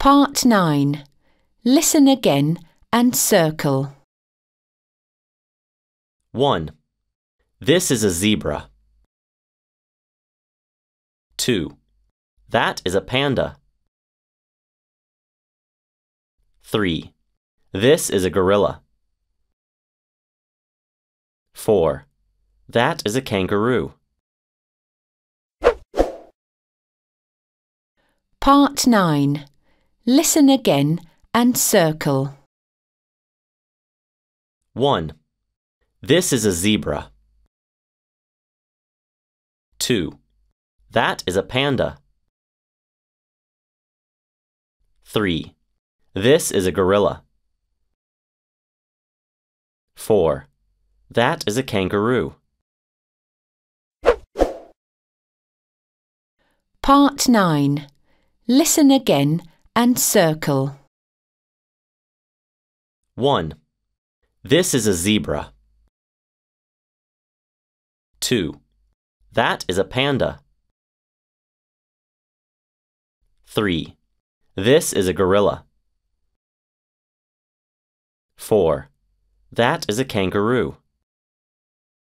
Part 9. Listen again and circle. 1. This is a zebra. 2. That is a panda. 3. This is a gorilla. 4. That is a kangaroo. Part 9. Listen again and circle. 1. This is a zebra. 2. That is a panda. 3. This is a gorilla. 4. That is a kangaroo. Part 9. Listen again and circle. 1. This is a zebra. 2. That is a panda. 3. This is a gorilla. 4. That is a kangaroo.